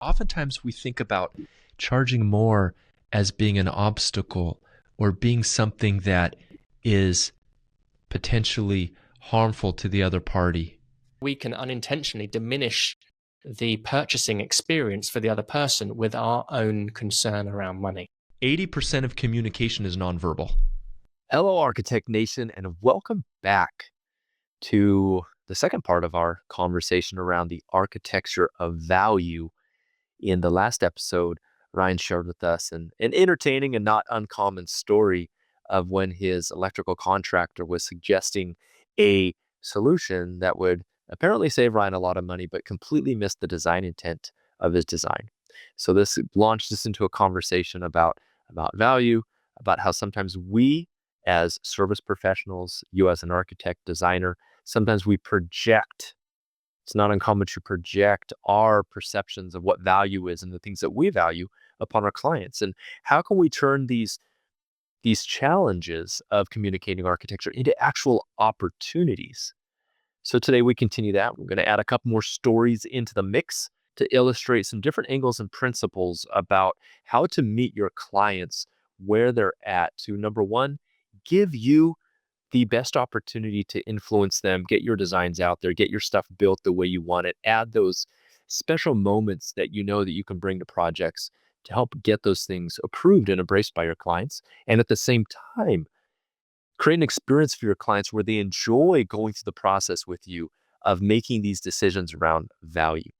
Oftentimes we think about charging more as being an obstacle or being something that is potentially harmful to the other party. We can unintentionally diminish the purchasing experience for the other person with our own concern around money. 80% of communication is nonverbal. Hello, Architect Nation, and welcome back to the second part of our conversation around the architecture of value. In the last episode, Ryan shared with us an entertaining and not uncommon story of when his electrical contractor was suggesting a solution that would apparently save Ryan a lot of money, but completely missed the design intent of his design. So this launched us into a conversation about value, about how sometimes we as service professionals, you as an architect, designer, sometimes we project. It's not uncommon to project our perceptions of what value is and the things that we value upon our clients. And how can we turn these challenges of communicating architecture into actual opportunities? So today we continue that. We're going to add a couple more stories into the mix to illustrate some different angles and principles about how to meet your clients where they're at to, number one, give you the best opportunity to influence them, get your designs out there, get your stuff built the way you want it, add those special moments that you know that you can bring to projects to help get those things approved and embraced by your clients. And at the same time, create an experience for your clients where they enjoy going through the process with you of making these decisions around value.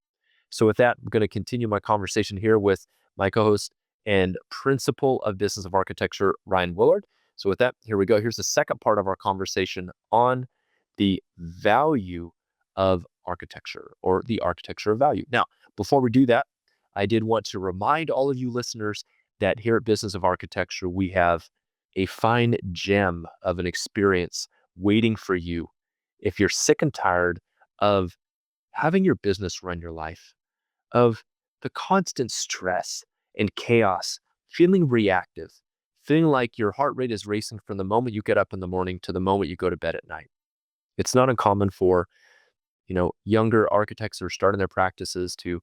So with that, I'm going to continue my conversation here with my co-host and principal of Business of Architecture, Ryan Willard. So with that, here we go. Here's the second part of our conversation on the value of architecture, or the architecture of value. Now, before we do that, I did want to remind all of you listeners that here at Business of Architecture, we have a fine gem of an experience waiting for you if you're sick and tired of having your business run your life, of the constant stress and chaos, feeling reactive, feeling like your heart rate is racing from the moment you get up in the morning to the moment you go to bed at night. It's not uncommon for, younger architects who are starting their practices to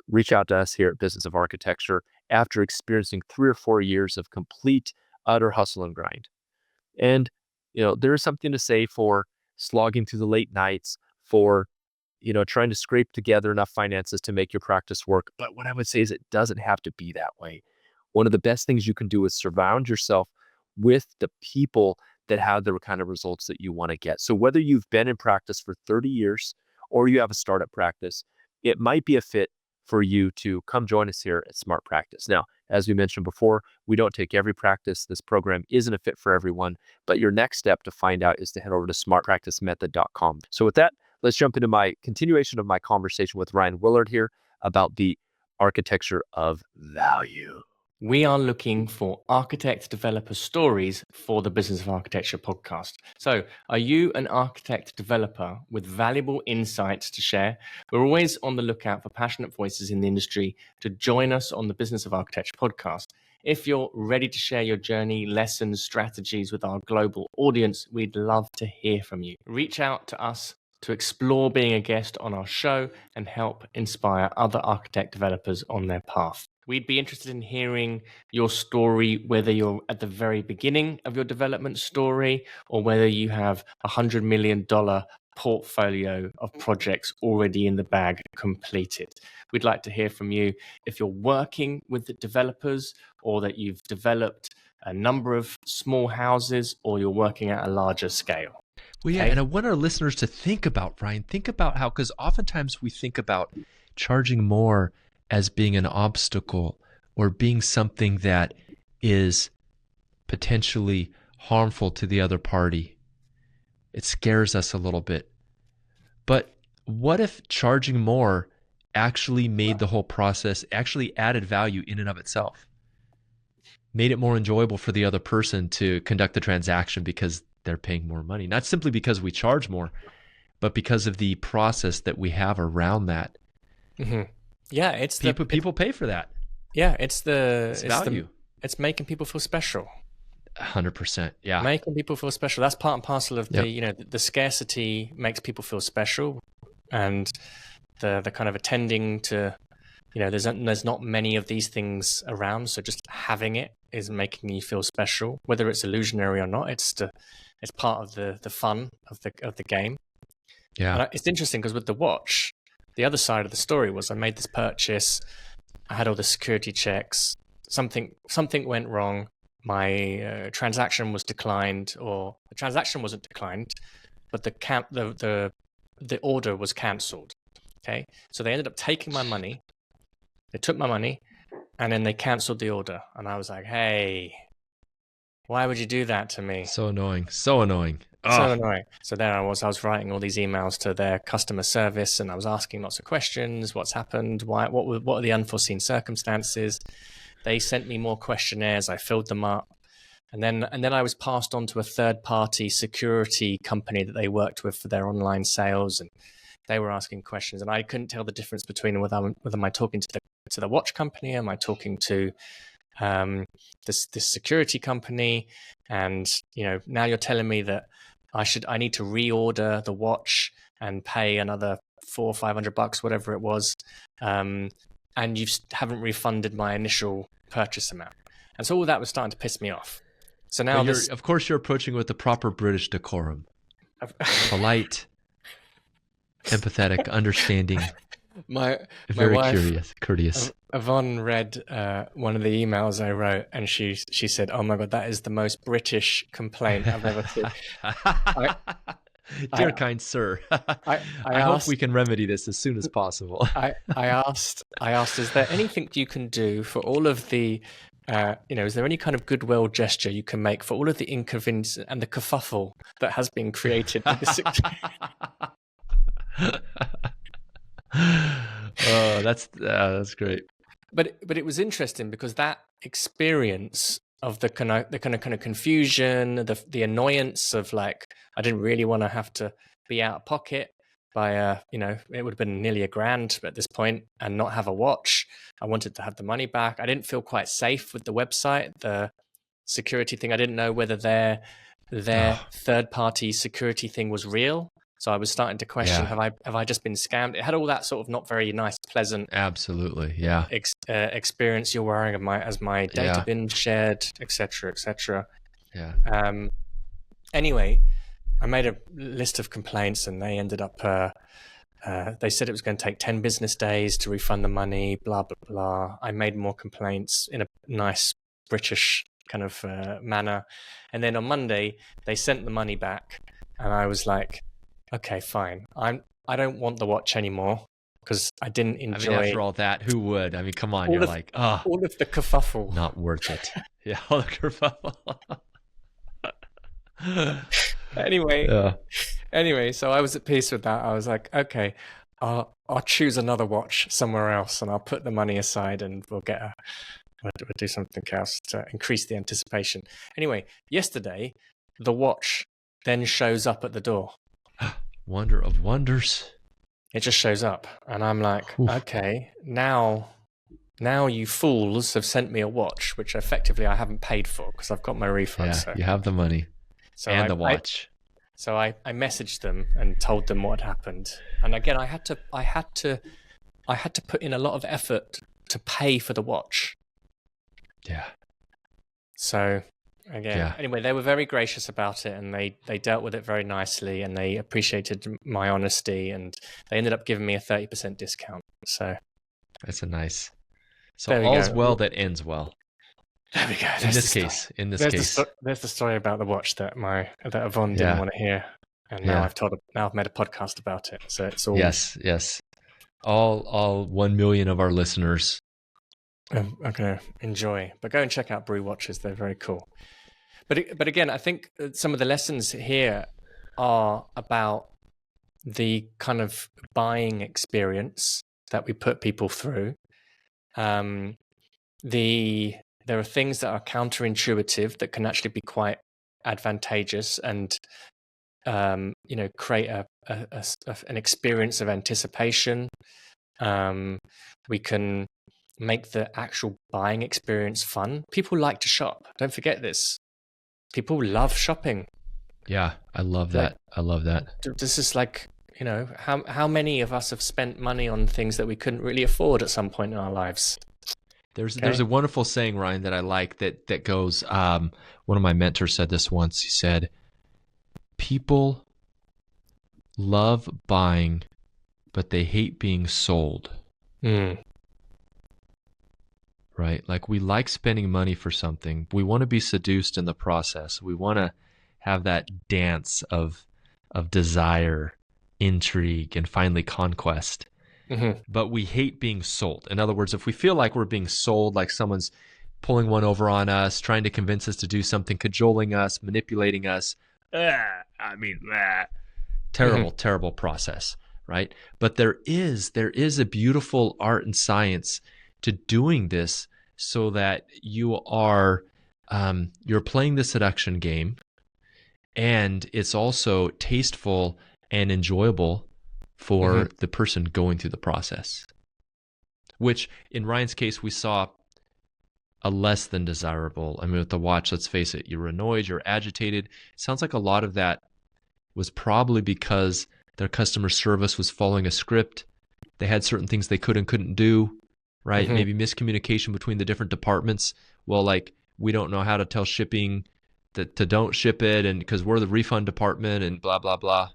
reach out to us here at Business of Architecture after experiencing 3 or 4 years of complete, utter hustle and grind. And, there is something to say for slogging through the late nights, for, trying to scrape together enough finances to make your practice work. But what I would say is it doesn't have to be that way. One of the best things you can do is surround yourself with the people that have the kind of results that you want to get. So whether you've been in practice for 30 years or you have a startup practice, it might be a fit for you to come join us here at Smart Practice. Now, as we mentioned before, we don't take every practice. This program isn't a fit for everyone, but your next step to find out is to head over to smartpracticemethod.com. So with that, let's jump into my continuation of my conversation with Ryan Willard here about the architecture of value. We are looking for architect developer stories for the Business of Architecture podcast. So, are you an architect developer with valuable insights to share? We're always on the lookout for passionate voices in the industry to join us on the Business of Architecture podcast. If you're ready to share your journey, lessons, strategies with our global audience, we'd love to hear from you. Reach out to us to explore being a guest on our show and help inspire other architect developers on their path. We'd be interested in hearing your story, whether you're at the very beginning of your development story or whether you have $100 million portfolio of projects already in the bag completed. We'd like to hear from you if you're working with the developers or that you've developed a number of small houses or you're working at a larger scale. Well, yeah, and I want our listeners to think about, Ryan, how, because oftentimes we think about charging more as being an obstacle or being something that is potentially harmful to the other party. It scares us a little bit. But what if charging more actually made the whole process, actually added value in and of itself? Made it more enjoyable for the other person to conduct the transaction because they're paying more money. Not simply because we charge more, but because of the process that we have around that. Mm-hmm. Yeah, it's people pay for that. Yeah, it's value. It's making people feel special. 100%. Yeah, making people feel special. That's part and parcel of the scarcity makes people feel special, and the kind of attending to there's not many of these things around, so just having it is making you feel special, whether it's illusionary or not. It's part of the fun of the game. Yeah. And it's interesting because with the watch, the other side of the story was I made this purchase, I had all the security checks, something went wrong, my transaction was declined, or the transaction wasn't declined, but the order was cancelled. Okay, so they ended up taking my money. They took my money, and then they cancelled the order. And I was like, "Hey, why would you do that to me?" So annoying. So annoying. So annoying. So there I was writing all these emails to their customer service, and I was asking lots of questions. What's happened? What are the unforeseen circumstances? They sent me more questionnaires. I filled them up. And then I was passed on to a third-party security company that they worked with for their online sales, and they were asking questions, and I couldn't tell the difference between whether am I talking to the watch company, am I talking to this security company, and now you're telling me that I need to reorder the watch and pay another $400 or $500, whatever it was, and you haven't refunded my initial purchase amount, and so all that was starting to piss me off. So now, of course, you're approaching with the proper British decorum, polite, empathetic, understanding. Very wife, courteous. Yvonne read one of the emails I wrote, and she said, "Oh my God, that is the most British complaint I've ever seen." Dear kind sir, I hope we can remedy this as soon as possible. I asked, is there anything you can do for all of the, is there any kind of goodwill gesture you can make for all of the inconvenience and the kerfuffle that has been created with this? Oh, that's great. But it was interesting because that experience of the kind of confusion, the annoyance of like, I didn't really want to have to be out of pocket by it would have been nearly $1,000 at this point and not have a watch. I wanted to have the money back. I didn't feel quite safe with the website, the security thing. I didn't know whether their third party security thing was real. So I was starting to question: have I just been scammed? It had all that sort of not very nice, pleasant, absolutely, yeah, experience you're wearing as my data been shared, etc., etc. Yeah. Anyway, I made a list of complaints, and they ended up. They said it was going to take 10 business days to refund the money. Blah blah blah. I made more complaints in a nice British kind of manner, and then on Monday they sent the money back, and I was like, okay, fine. I don't want the watch anymore because I didn't enjoy. I mean, after all that, who would? I mean, come on. You're like, all of the kerfuffle. Not worth it. Yeah, all the kerfuffle. Anyway, so I was at peace with that. I was like, okay, I'll choose another watch somewhere else, and I'll put the money aside, and we'll do something else to increase the anticipation. Anyway, yesterday, the watch then shows up at the door. Wonder of wonders. It just shows up, and I'm like, oof. Okay, now you fools have sent me a watch, which effectively I haven't paid for because I've got my refund. Yeah, so. You have the money and the watch. So I messaged them and told them what had happened, and again I had to put in a lot of effort to pay for the watch. Yeah. So. Anyway, they were very gracious about it, and they dealt with it very nicely, and they appreciated my honesty, and they ended up giving me a 30% discount. So that's a nice. So all's well that ends well. There we go. In this case, there's the story about the watch that Yvonne didn't want to hear, and now I've made a podcast about it. So it's all yes. All 1 million of our listeners are going to enjoy. But go and check out Brew Watches; they're very cool. But again, I think some of the lessons here are about the kind of buying experience that we put people through. There are things that are counterintuitive that can actually be quite advantageous and create an experience of anticipation. We can make the actual buying experience fun. People like to shop. Don't forget this. People love shopping. Yeah, I love that. I love that. This is like, how many of us have spent money on things that we couldn't really afford at some point in our lives? There's a wonderful saying, Ryan, that I like that goes, one of my mentors said this once. He said, people love buying, but they hate being sold. Right? Like, we like spending money for something. We want to be seduced in the process. We want to have that dance of desire, intrigue, and finally conquest. But we hate being sold. In other words, if we feel like we're being sold, like someone's pulling one over on us, trying to convince us to do something, cajoling us, manipulating us, terrible process, right? But there is a beautiful art and science to doing this, so that you are you're playing the seduction game, and it's also tasteful and enjoyable for the person going through the process. Which in Ryan's case, we saw a less than desirable. I mean, with the watch, let's face it, you're annoyed, you're agitated. It sounds like a lot of that was probably because their customer service was following a script. They had certain things they could and couldn't do, right? Maybe miscommunication between the different departments. Well, like, we don't know how to tell shipping that to don't ship it, and because we're the refund department and blah, blah, blah.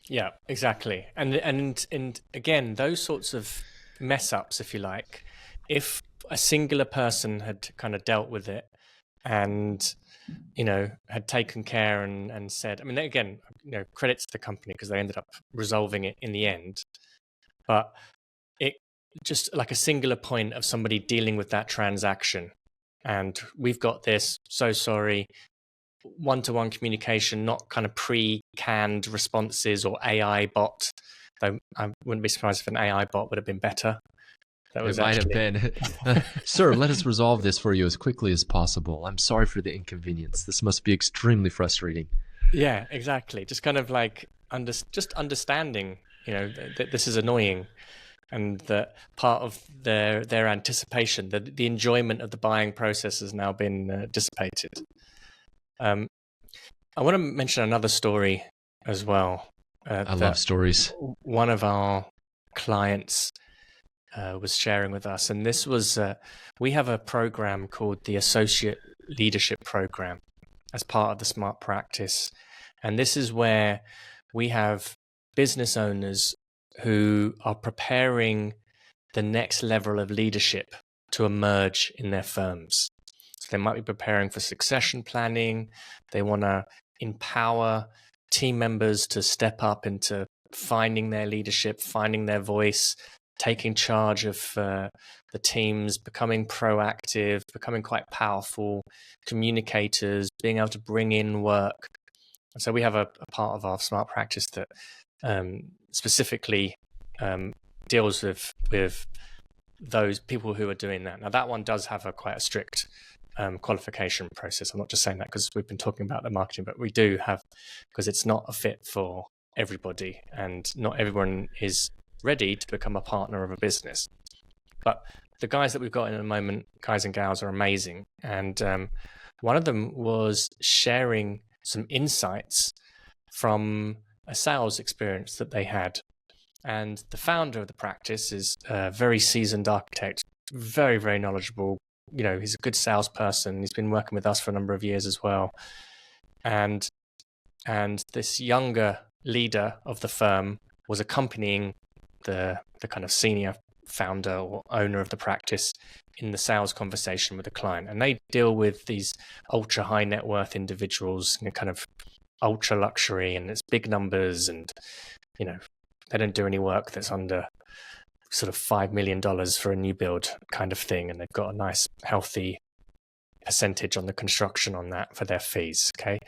Yeah, exactly. And again, those sorts of mess ups, if you like, if a singular person had kind of dealt with it and, had taken care and said, I mean, again, credit to the company because they ended up resolving it in the end. But it just like a singular point of somebody dealing with that transaction. And we've got this, so sorry. One-to-one communication, not kind of pre-canned responses or AI bot. Though I wouldn't be surprised if an AI bot would have been better. It might have been. Sir, let us resolve this for you as quickly as possible. I'm sorry for the inconvenience. This must be extremely frustrating. Yeah, exactly. Just kind of like understanding, that this is annoying, and that part of their anticipation, the enjoyment of the buying process has now been dissipated. I want to mention another story as well. I love stories. One of our clients was sharing with us, and this was we have a program called the Associate Leadership Program as part of the Smart Practice, and this is where we have business owners who are preparing the next level of leadership to emerge in their firms. So they might be preparing for succession planning. They want to empower team members to step up into finding their leadership, finding their voice, taking charge of the teams, becoming proactive, becoming quite powerful communicators, being able to bring in work. And so we have a part of our Smart Practice that specifically deals with those people who are doing that. Now, that one does have quite a strict qualification process. I'm not just saying that because we've been talking about the marketing, but we do have, because it's not a fit for everybody, and not everyone is ready to become a partner of a business. But the guys that we've got in the moment, guys and gals, are amazing. And one of them was sharing some insights from a sales experience that they had. And the founder of the practice is a very seasoned architect, very, very knowledgeable. He's a good salesperson. He's been working with us for a number of years as well. And this younger leader of the firm was accompanying the kind of senior founder or owner of the practice in the sales conversation with the client. And they deal with these ultra high net worth individuals, kind of ultra luxury, and it's big numbers, and they don't do any work that's under sort of $5 million for a new build kind of thing, and they've got a nice healthy percentage on the construction on that for their fees. Okay,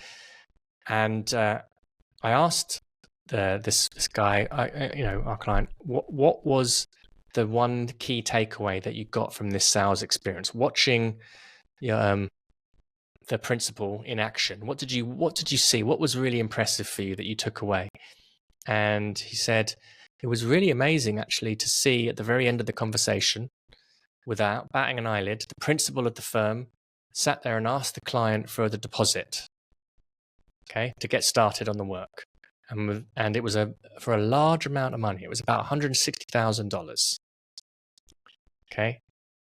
and I asked this guy, our client, what was the one key takeaway that you got from this sales experience, watching the principal in action? What did you see? What was really impressive for you that you took away? And he said, it was really amazing actually to see at the very end of the conversation, without batting an eyelid, the principal of the firm sat there and asked the client for the deposit, okay, to get started on the work. and it was for a large amount of money. It was about $160,000. Okay,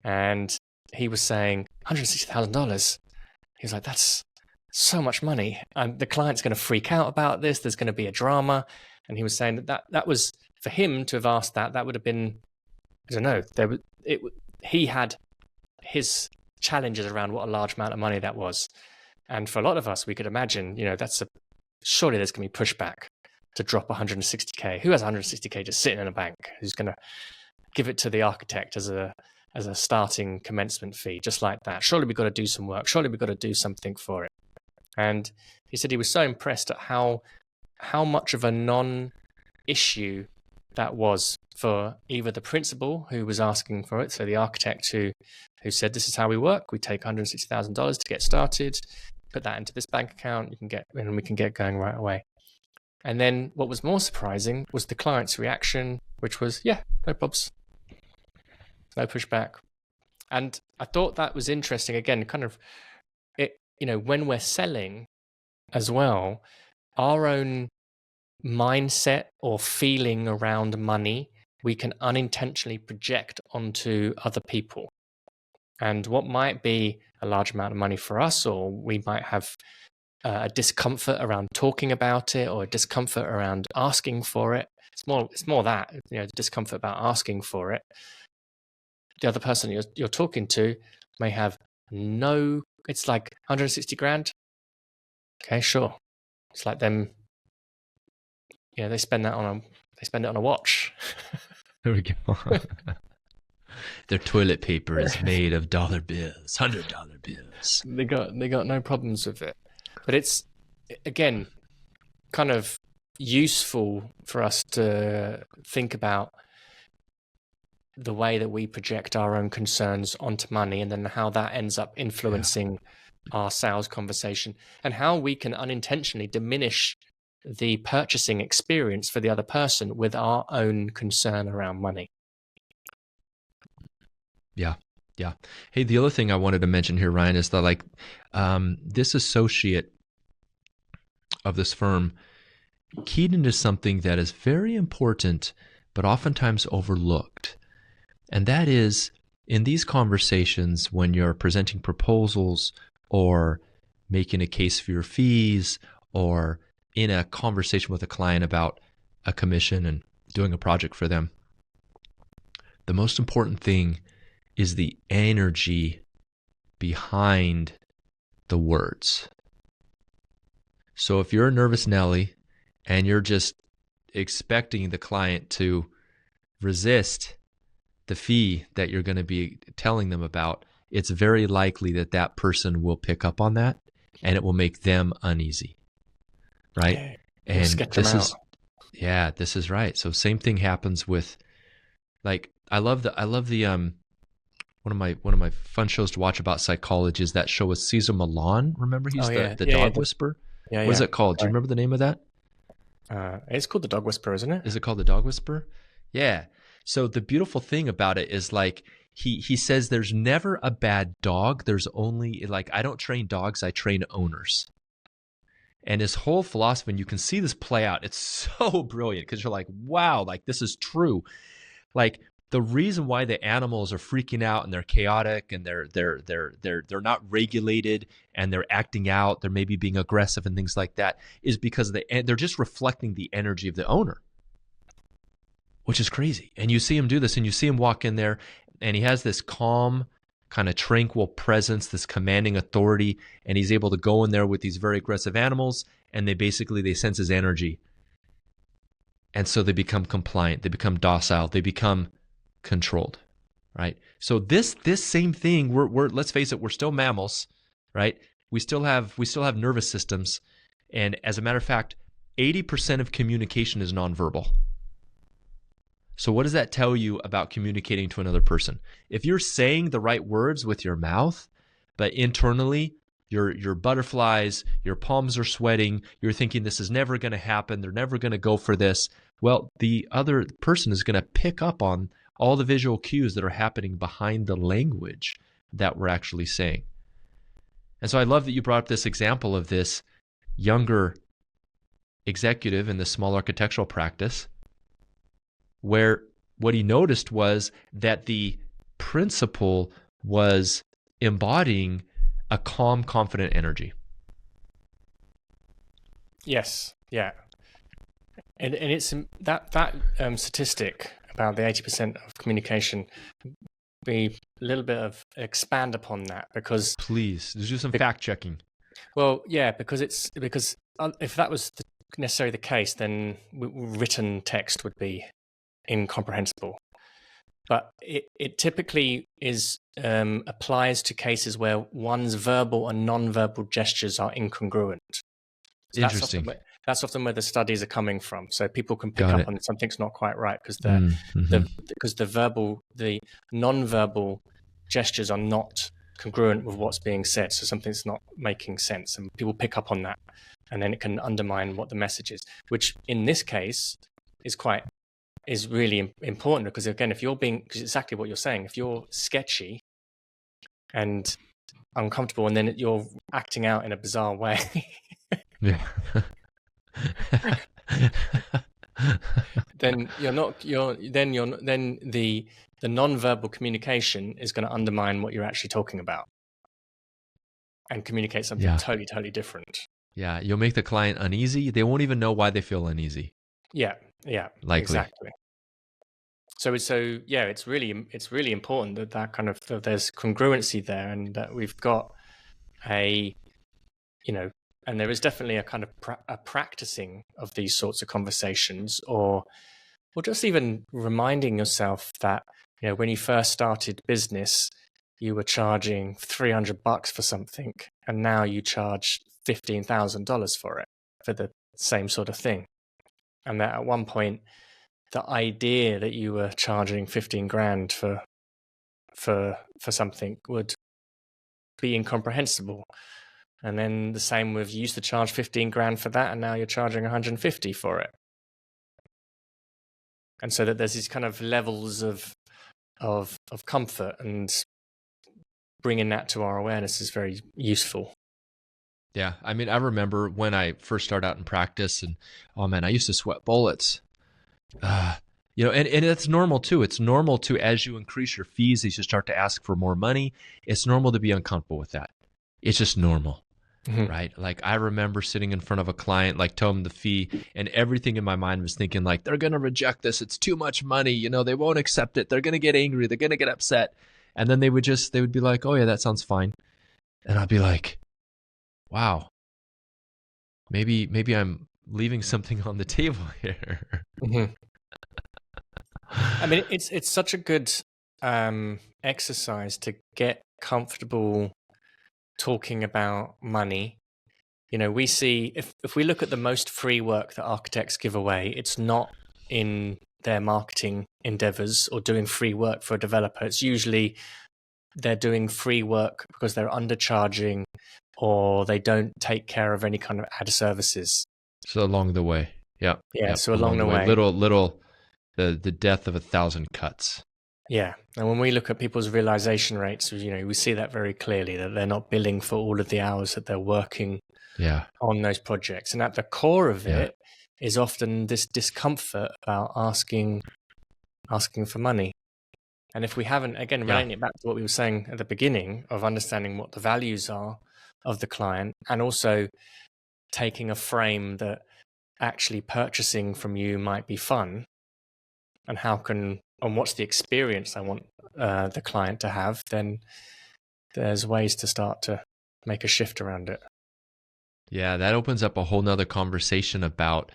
and he was saying $160,000. He was like, "That's so much money. The client's going to freak out about this. There's going to be a drama." And he was saying that was for him to have asked that. That would have been, I don't know. He had his challenges around what a large amount of money that was, and for a lot of us, we could imagine, surely there's going to be pushback to drop 160K. Who has 160K just sitting in a bank? Who's going to give it to the architect as a starting commencement fee, just like that? Surely we've got to do some work. Surely we've got to do something for it. And he said he was so impressed at how much of a non-issue that was for either the principal who was asking for it, so the architect who said, "This is how we work. We take $160,000 to get started. Put that into this bank account. We can get going right away." And then what was more surprising was the client's reaction, which was, "Yeah, no probs, no pushback." And I thought that was interesting. Again, kind of it, when we're selling as well, our own mindset or feeling around money, we can unintentionally project onto other people. And what might be a large amount of money for us, or we might have a discomfort around talking about it, or a discomfort around asking for it. It's more that, the discomfort about asking for it. The other person you're talking to may have it's like 160 grand. Okay, sure. It's like them, they spend it on a watch. There we go. Their toilet paper is made of dollar bills, $100 bills. They got no problems with it. But it's, again, kind of useful for us to think about the way that we project our own concerns onto money, and then how that ends up influencing our sales conversation, and how we can unintentionally diminish the purchasing experience for the other person with our own concern around money. Yeah. Hey, the other thing I wanted to mention here, Ryan, is that this associate of this firm keyed into something that is very important, but oftentimes overlooked. And that is, in these conversations, when you're presenting proposals or making a case for your fees, or in a conversation with a client about a commission and doing a project for them, the most important thing is the energy behind the words. So if you're a nervous Nelly and you're just expecting the client to resist the fee that you're going to be telling them about, it's very likely that person will pick up on that, and it will make them uneasy, right? And this is right. So same thing happens with, I love the one of my fun shows to watch about psychology is that show with Cesar Millan. Remember, he's the dog whisperer. What is it called? Do you remember the name of that? It's called The Dog Whisperer, isn't it? Is it called The Dog Whisperer? Yeah. So the beautiful thing about it is he says there's never a bad dog. There's only I don't train dogs, I train owners. And his whole philosophy, and you can see this play out, it's so brilliant because you're like, wow, this is true. The reason why the animals are freaking out and they're chaotic and they're not regulated and they're acting out, they're maybe being aggressive and things like that, is because they're just reflecting the energy of the owner, which is crazy. And you see him do this, and you see him walk in there, and he has this calm, kind of tranquil presence, this commanding authority, and he's able to go in there with these very aggressive animals, and they sense his energy. And so they become compliant, they become docile, they become controlled, right? So this same thing, we're let's face it, we're still mammals, right? We still have nervous systems, and as a matter of fact, 80% of communication is nonverbal. So what does that tell you about communicating to another person? If you're saying the right words with your mouth, but internally your butterflies, your palms are sweating, you're thinking this is never going to happen, they're never going to go for this, well, the other person is going to pick up on all the visual cues that are happening behind the language that we're actually saying. And so I love that you brought up this example of this younger executive in the small architectural practice, where what he noticed was that the principal was embodying a calm, confident energy. Yes. Yeah. And it's that statistic about the 80% of communication, be a little bit of expand upon that, because Please do some fact checking. Well, yeah, because if that was necessarily the case, then written text would be incomprehensible. But it typically applies to cases where one's verbal and non-verbal gestures are incongruent. So Interesting. That's often where the studies are coming from. So people can pick Got up it. on something's not quite right because the non-verbal gestures are not congruent with what's being said. So something's not making sense, and people pick up on that, and then it can undermine what the message is. Which in this case is really important, because again, because exactly what you're saying, if you're sketchy and uncomfortable, and then you're acting out in a bizarre way. Yeah. Then the non-verbal communication is going to undermine what you're actually talking about and communicate something totally different. Yeah, you'll make the client uneasy. They won't even know why they feel uneasy. Yeah, likely. Exactly. So it's really important that kind of there's congruency there, and that we've got and there is definitely a kind of a practicing of these sorts of conversations, or just even reminding yourself that, when you first started business, you were charging $300 for something, and now you charge $15,000 for it, for the same sort of thing. And that at one point, the idea that you were charging 15 grand for something would be incomprehensible. And then the same with, you used to charge 15 grand for that, and now you're charging 150 for it. And so that there's these kind of levels of comfort, and bringing that to our awareness is very useful. Yeah, I mean, I remember when I first started out in practice, and oh man, I used to sweat bullets. And it's normal too. It's normal to, as you increase your fees, as you start to ask for more money, it's normal to be uncomfortable with that. It's just normal. Mm-hmm. Right? Like, I remember sitting in front of a client, like, tell them the fee, and everything in my mind was thinking, like, they're going to reject this. It's too much money. They won't accept it. They're going to get angry. They're going to get upset. And then they would be like, oh yeah, that sounds fine. And I'd be like, wow, maybe I'm leaving something on the table here. Mm-hmm. I mean, it's such a good exercise to get comfortable talking about money. We see, if we look at the most free work that architects give away, it's not in their marketing endeavors or doing free work for a developer. It's usually they're doing free work because they're undercharging, or they don't take care of any kind of ad services. So along the way. Yeah. So along the way. Little the death of 1,000 cuts. Yeah. And when we look at people's realization rates, we see that very clearly, that they're not billing for all of the hours that they're working on those projects. And at the core of it is often this discomfort about asking for money. And if we haven't, again, relating it back to what we were saying at the beginning of understanding what the values are of the client, and also taking a frame that actually purchasing from you might be fun, and what's the experience I want the client to have, then there's ways to start to make a shift around it. Yeah, that opens up a whole nother conversation about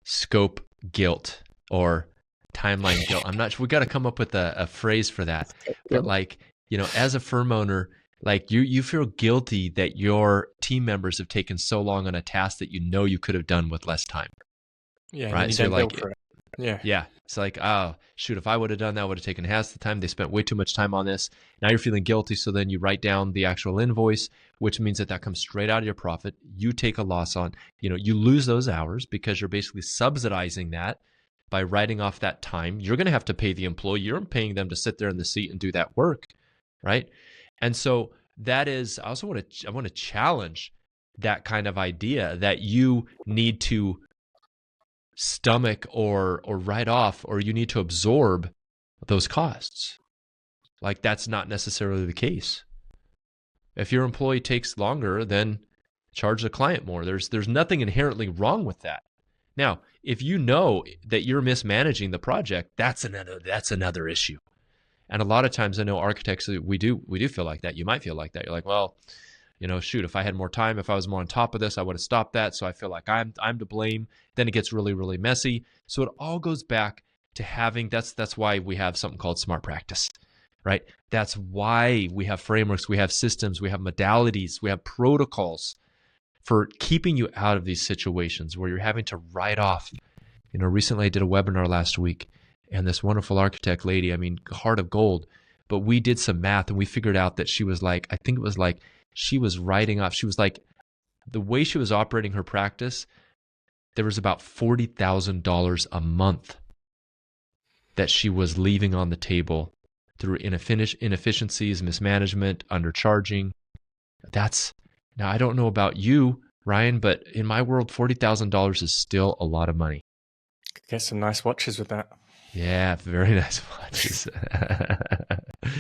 scope guilt or timeline guilt. I'm not sure. We got to come up with a phrase for that. But as a firm owner, like you feel guilty that your team members have taken so long on a task that you could have done with less time. Yeah, right. So you're like, yeah. It's like, oh shoot, if I would have done that, I would have taken half the time. They spent way too much time on this. Now you're feeling guilty. So then you write down the actual invoice, which means that comes straight out of your profit. You take a loss on, you lose those hours because you're basically subsidizing that by writing off that time. You're going to have to pay the employee. You're paying them to sit there in the seat and do that work, right? And so that is, I want to challenge that kind of idea that you need to stomach or write off, or you need to absorb those costs. Like, that's not necessarily the case. If your employee takes longer, then charge the client more. There's nothing inherently wrong with that. Now, if you know that you're mismanaging the project, that's another issue. And a lot of times I know architects, we do feel like that. You might feel like that. You're like, well, shoot, if I had more time, if I was more on top of this, I would have stopped that. So I feel like I'm to blame. Then it gets really, really messy. So it all goes back to having, that's why we have something called smart practice, right? That's why we have frameworks, we have systems, we have modalities, we have protocols for keeping you out of these situations where you're having to write off. Recently I did a webinar last week, and this wonderful architect lady, heart of gold, but we did some math and we figured out that she was like, I think it was like, she was writing off, she was like, the way she was operating her practice, there was about $40,000 a month that she was leaving on the table through inefficiencies, mismanagement, undercharging. Now, I don't know about you, Ryan, but in my world, $40,000 is still a lot of money. Get some nice watches with that. Yeah, very nice watches.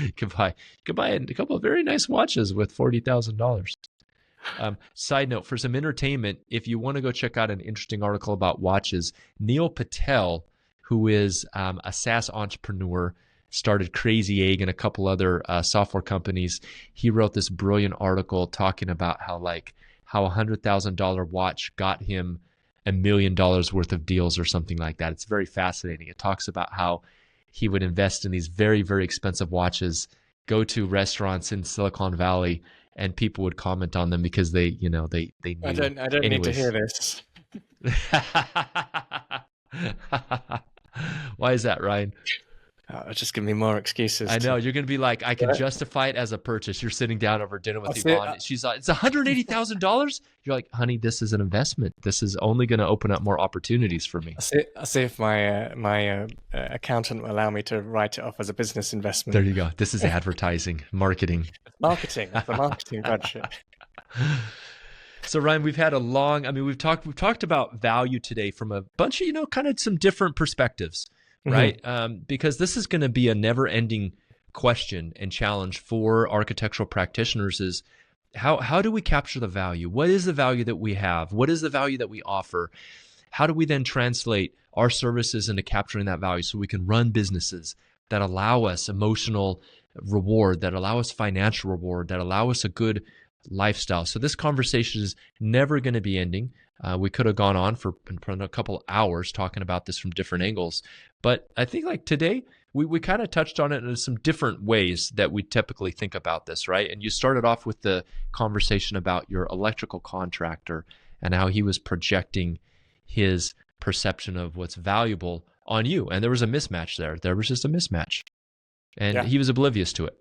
You could buy a couple of very nice watches with $40,000. Side note, for some entertainment, if you want to go check out an interesting article about watches, Neil Patel, who is a SaaS entrepreneur, started Crazy Egg and a couple other software companies. He wrote this brilliant article talking about how a $100,000 watch got him $1 million worth of deals or something like that. It's very fascinating. It talks about how he would invest in these very, very expensive watches, go to restaurants in Silicon Valley, and people would comment on them because they knew. I don't need to hear this. Why is that, Ryan? Just give me more excuses. I know. You're going to be like, I can justify it as a purchase. You're sitting down over dinner with Yvonne. She's like, it's $180,000? You're like, honey, this is an investment. This is only going to open up more opportunities for me. I'll see if my accountant will allow me to write it off as a business investment. There you go. This is advertising, marketing. Marketing. That's the marketing budget. So Ryan, we've had we've talked about value today from a bunch of, kind of some different perspectives. Right? Because this is going to be a never-ending question and challenge for architectural practitioners is how do we capture the value? What is the value that we have? What is the value that we offer? How do we then translate our services into capturing that value so we can run businesses that allow us emotional reward, that allow us financial reward, that allow us a good lifestyle? So this conversation is never going to be ending. We could have gone on for a couple hours talking about this from different angles. But I think like today, we kind of touched on it in some different ways that we typically think about this, right? And you started off with the conversation about your electrical contractor and how he was projecting his perception of what's valuable on you. And there was a mismatch there. There was just a mismatch. And he was oblivious to it,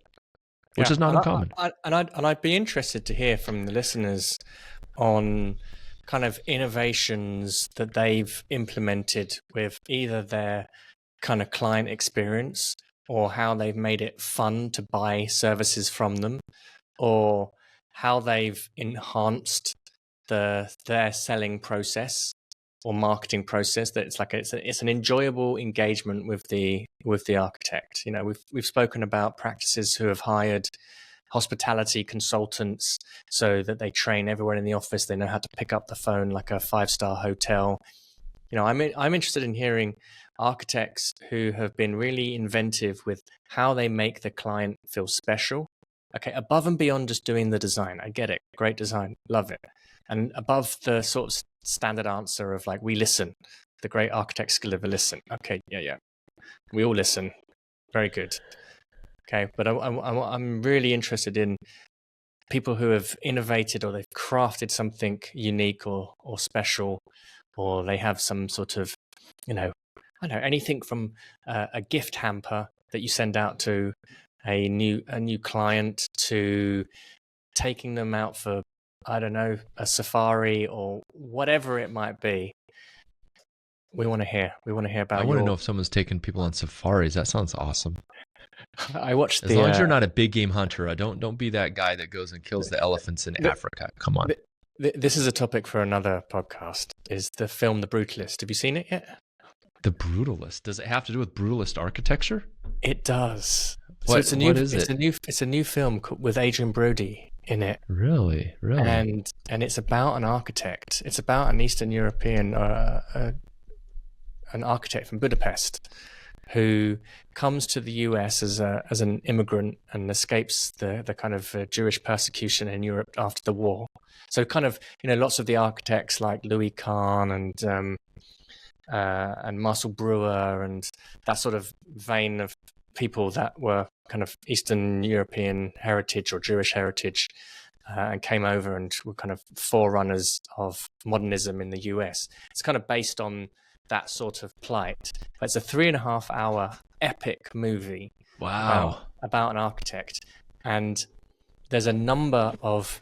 which is not uncommon. I'd be interested to hear from the listeners on kind of innovations that they've implemented with either their kind of client experience or how they've made it fun to buy services from them, or how they've enhanced their selling process or marketing process, that it's an enjoyable engagement with the architect. We've spoken about practices who have hired hospitality consultants so that they train everyone in the office. They know how to pick up the phone like a 5-star hotel. I'm interested in hearing architects who have been really inventive with how they make the client feel special. Okay, above and beyond just doing the design. I get it. Great design. Love it. And above the sort of standard answer of like, we listen. The great architects deliver listen. Okay, yeah. We all listen. Very good. Okay, but I'm really interested in people who have innovated or they've crafted something unique or special, or they have some sort of, anything from a gift hamper that you send out to a new client to taking them out for, a safari or whatever it might be. We want to hear about. I want to know if someone's taking people on safaris. That sounds awesome. I watched as long as you're not a big game hunter. Don't be that guy that goes and kills the elephants in Africa. Come on. This is a topic for another podcast, is the film The Brutalist. Have you seen it yet? The Brutalist. Does it have to do with brutalist architecture? It does. What is it? It's a new film with Adrian Brody in it. Really? And it's about an architect. It's about an Eastern European, an architect from Budapest, who comes to the US as an immigrant and escapes the kind of Jewish persecution in Europe after the war. So kind of, lots of the architects like Louis Kahn and Marcel Breuer and that sort of vein of people that were kind of Eastern European heritage or Jewish heritage and came over and were kind of forerunners of modernism in the US. It's kind of based on that sort of plight. But it's a 3.5 hour epic movie. Wow. About an architect. And there's a number of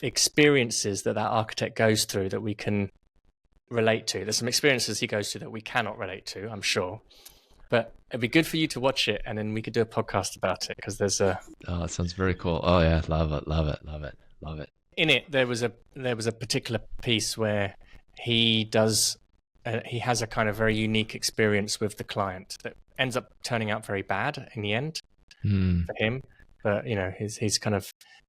experiences that architect goes through that we can relate to. There's some experiences he goes through that we cannot relate to, I'm sure. But it'd be good for you to watch it, and then we could do a podcast about it, because there's a... Oh, that sounds very cool. Oh yeah, love it. In it, there was a particular piece where he has a kind of very unique experience with the client that ends up turning out very bad in the end for him. But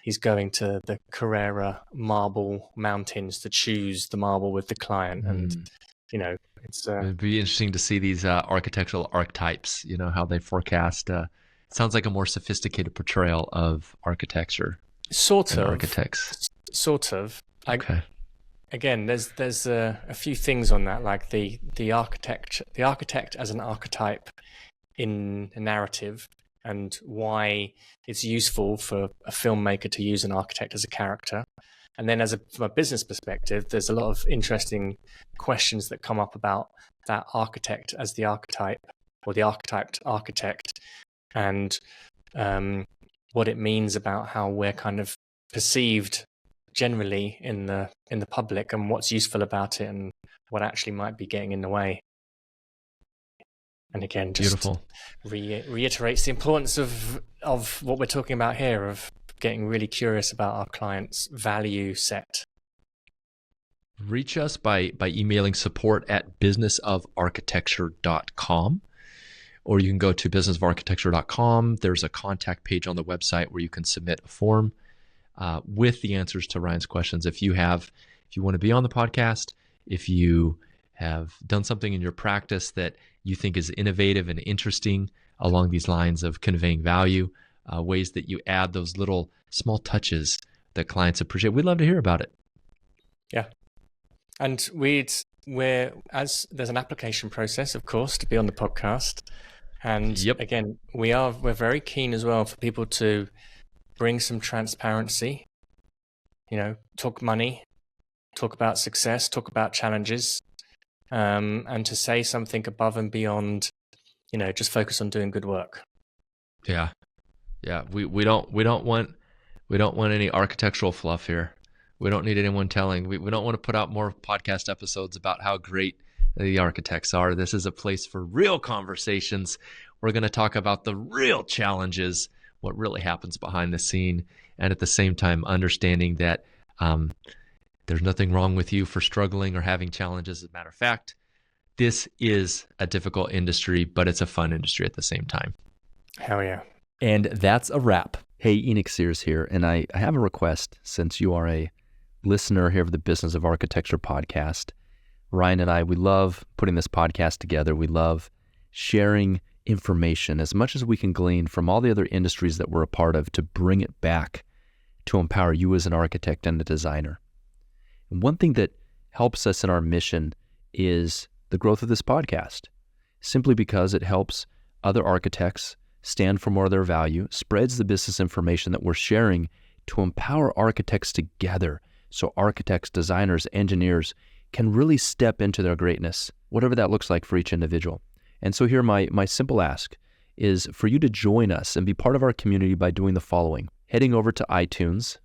he's going to the Carrara marble mountains to choose the marble with the client, and it'd be interesting to see these architectural archetypes. How they forecast. It sounds like a more sophisticated portrayal of architecture. Sort of architects. Sort of. Okay. Again, there's a few things on that, like the architect as an archetype in a narrative, and why it's useful for a filmmaker to use an architect as a character. And then from a business perspective, there's a lot of interesting questions that come up about that architect as the archetype, or the archetyped architect, and what it means about how we're kind of perceived generally in the public, and what's useful about it, and what actually might be getting in the way. And again, just beautiful. Reiterates the importance of what we're talking about here, of getting really curious about our clients' value set. Reach us by emailing support@businessofarchitecture.com, or you can go to businessofarchitecture.com. There's a contact page on the website where you can submit a form with the answers to Ryan's questions. If you want to be on the podcast, if you have done something in your practice that you think is innovative and interesting along these lines of conveying value, ways that you add those little small touches that clients appreciate, we'd love to hear about it. Yeah. And there's an application process, of course, to be on the podcast. And Again, we're very keen as well for people to bring some transparency, talk money, talk about success, talk about challenges, and to say something above and beyond, just focus on doing good work. Yeah. We don't want any architectural fluff here. We don't need anyone telling. We don't want to put out more podcast episodes about how great the architects are. This is a place for real conversations. We're going to talk about the real challenges, what really happens behind the scene, and at the same time understanding that there's nothing wrong with you for struggling or having challenges. As a matter of fact, this is a difficult industry, but it's a fun industry at the same time. Hell yeah. And that's a wrap. Hey, Enoch Sears here, and I have a request. Since you are a listener here of the Business of Architecture podcast, Ryan and I, we love putting this podcast together. We love sharing information as much as we can glean from all the other industries that we're a part of to bring it back to empower you as an architect and a designer. And one thing that helps us in our mission is the growth of this podcast, simply because it helps other architects stand for more of their value, spreads the business information that we're sharing to empower architects together, so architects, designers, engineers can really step into their greatness, whatever that looks like for each individual. And so here my simple ask is for you to join us and be part of our community by doing the following: heading over to iTunes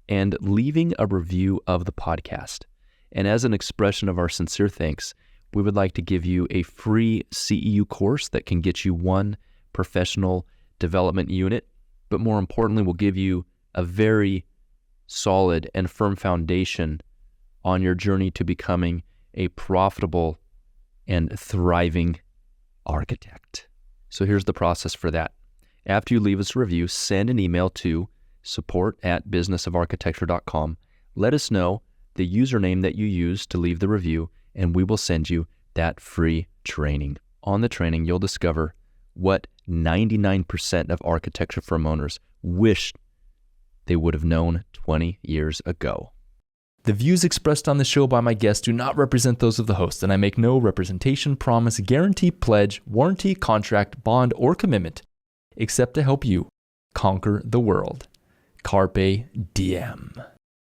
and leaving a review of the podcast. And as an expression of our sincere thanks, we would like to give you a free CEU course that can get you one professional development unit, but more importantly, we'll give you a very solid and firm foundation on your journey to becoming a profitable and thriving architect. So here's the process for that. After you leave us a review, send an email to support@businessofarchitecture.com. Let us know the username that you use to leave the review, and we will send you that free training. On the training, you'll discover what 99% of architecture firm owners wish they would have known 20 years ago. The views expressed on the show by my guests do not represent those of the host, and I make no representation, promise, guarantee, pledge, warranty, contract, bond, or commitment except to help you conquer the world. Carpe diem.